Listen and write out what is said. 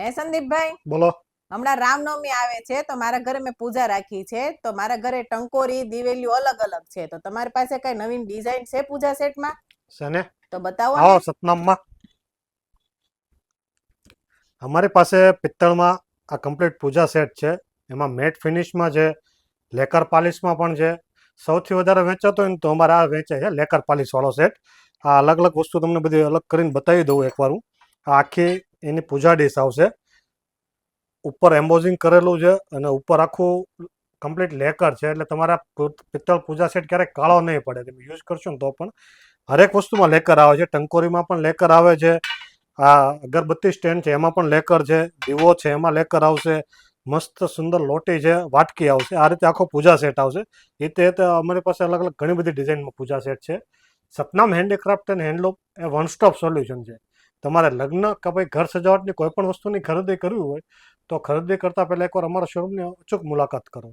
હે સંદીપભાઈ, બોલો. હમણાં રામનવમી આવે છે તો મારા ઘરે મેં પૂજા રાખી છે તો મારા ઘરે ટંકોરી દિવેલીઓ અલગ અલગ છે તો તમારી પાસે કઈ નવીન ડિઝાઇન છે પૂજા સેટમાં શેને? તો બતાવો ને. આવો સતનામમાં. અમારી પાસે પિત્તળમાં આ કમ્પ્લીટ પૂજા સેટ છે. એમાં મેટ ફિનિશમાં છે, લેકર પાલિશમાં પણ છે. સૌથી વધારે વેચાતો હોય ને તો અમારે આ વેચે છે લેકર પાલિશવાળો સેટ. આ અલગ અલગ વસ્તુ તમને બધી અલગ કરીને બતાવી દઉં એકવાર હું. આ આખી એની પૂજા ડીશ આવશે. ઉપર એમ્બોઝિંગ કરેલું છે અને ઉપર આખું કમ્પ્લીટ લેકર છે, એટલે તમારા પિત્તળ પૂજા સેટ ક્યારેક કાળો નહીં પડે. તમે યુઝ કરશો ને તો પણ હરેક વસ્તુમાં લેકર આવે છે. ટંકોરીમાં પણ લેકર આવે છે. આ અગરબત્તી સ્ટેન્ડ છે એમાં પણ લેકર છે. દીવો છે એમાં લેકર આવશે. મસ્ત સુંદર લોટી છે, વાટકી આવશે. આ રીતે આખો પૂજા સેટ આવશે. એ રીતે અમારી પાસે અલગ અલગ ઘણી બધી ડિઝાઇનમાં પૂજા સેટ છે. સતનામ હેન્ડીક્રાફ્ટ એન્ડ હેન્ડલૂમ એ વન સ્ટોપ સોલ્યુશન છે. તમારે લગ્ન કે ભાઈ ઘર સજાવટની કોઈ પણ વસ્તુની ખરીદી કરવી હોય તો ખરીદી કરતાં પહેલાં એકવાર અમારા શોરૂમની અચૂક મુલાકાત કરો.